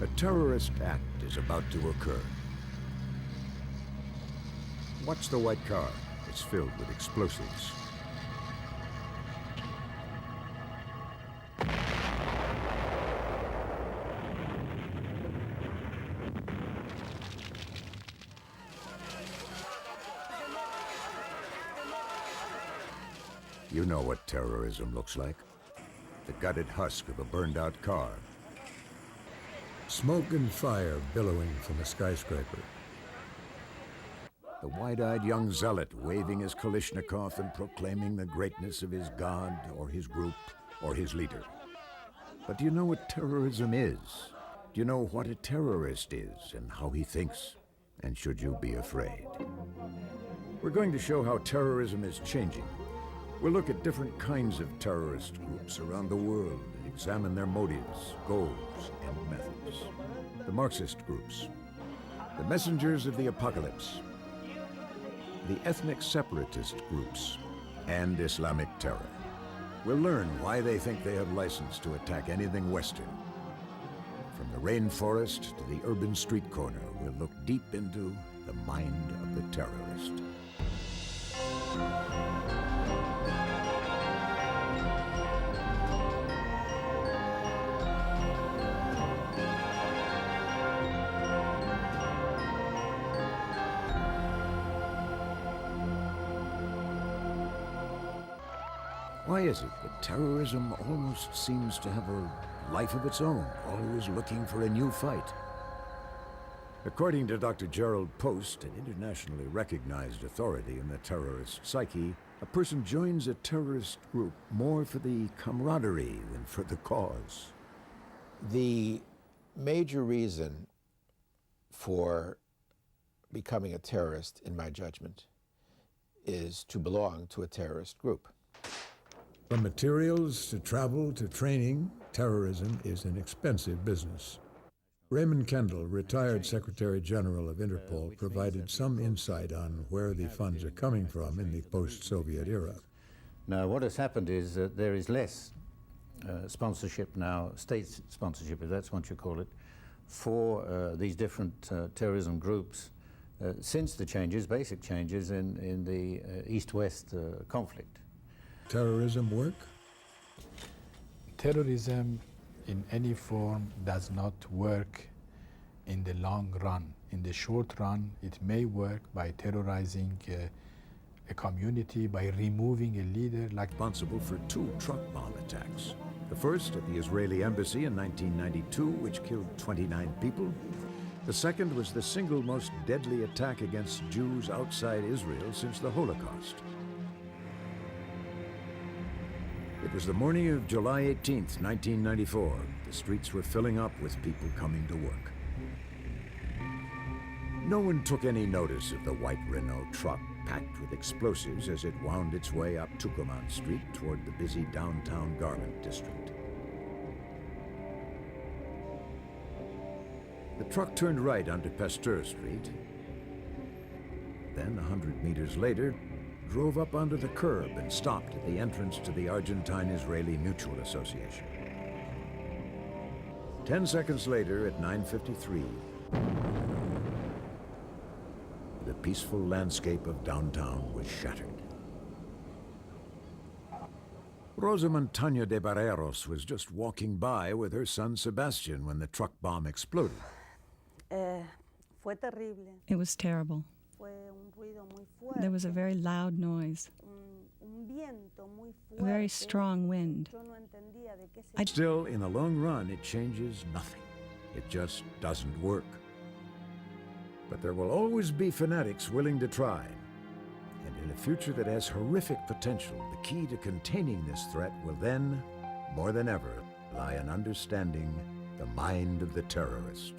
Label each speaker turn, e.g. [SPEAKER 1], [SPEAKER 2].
[SPEAKER 1] A terrorist act is about to occur. Watch the white car. It's filled with explosives. You know what terrorism looks like. The gutted husk of a burned-out car. Smoke and fire billowing from a skyscraper. The wide-eyed young zealot waving his Kalashnikov and proclaiming the greatness of his god or his group or his leader. But do you know what terrorism is? Do you know what a terrorist is and how he thinks? And should you be afraid? We're going to show how terrorism is changing. We'll look at different kinds of terrorist groups around the world and examine their motives, goals, and methods. The Marxist groups, the messengers of the apocalypse, the ethnic separatist groups, and Islamic terror. We'll learn why they think they have license to attack anything Western. From the rainforest to the urban street corner, we'll look deep into the mind of the terrorist. Why is it that terrorism almost seems to have a life of its own, always looking for a new fight? According to Dr. Gerald Post, an internationally recognized authority in the terrorist psyche, a person joins a terrorist group more for the camaraderie than for the cause.
[SPEAKER 2] The major reason for becoming a terrorist, in my judgment, is to belong to a terrorist group.
[SPEAKER 1] From materials to travel to training, terrorism is an expensive business. Raymond Kendall, retired Secretary General of Interpol, provided some insight on where the funds are coming from in the post-Soviet era.
[SPEAKER 3] Now, what has happened is that there is less sponsorship now, state sponsorship, if that's what you call it, for these different terrorism groups since the changes, basic changes in the East-West conflict.
[SPEAKER 1] Terrorism work?
[SPEAKER 4] Terrorism in any form does not work in the long run. In the short run, it may work by terrorizing a community, by removing a leader.
[SPEAKER 1] Responsible for 2 truck bomb attacks. The first at the Israeli embassy in 1992, which killed 29 people. The second was the single most deadly attack against Jews outside Israel since the Holocaust. It was the morning of July 18th, 1994. The streets were filling up with people coming to work. No one took any notice of the white Renault truck packed with explosives as it wound its way up Tucuman Street toward the busy downtown garment district. The truck turned right onto Pasteur Street. Then, 100 meters later, drove up onto the curb and stopped at the entrance to the Argentine-Israeli Mutual Association. 10 seconds later, at 9:53, the peaceful landscape of downtown was shattered. Rosa Montaño de Barreros was just walking by with her son Sebastian when the truck bomb exploded.
[SPEAKER 5] It was terrible. There was a very loud noise, a very strong wind.
[SPEAKER 1] Still, in the long run, it changes nothing. It just doesn't work. But there will always be fanatics willing to try. And in a future that has horrific potential, the key to containing this threat will then, more than ever, lie in understanding the mind of the terrorist.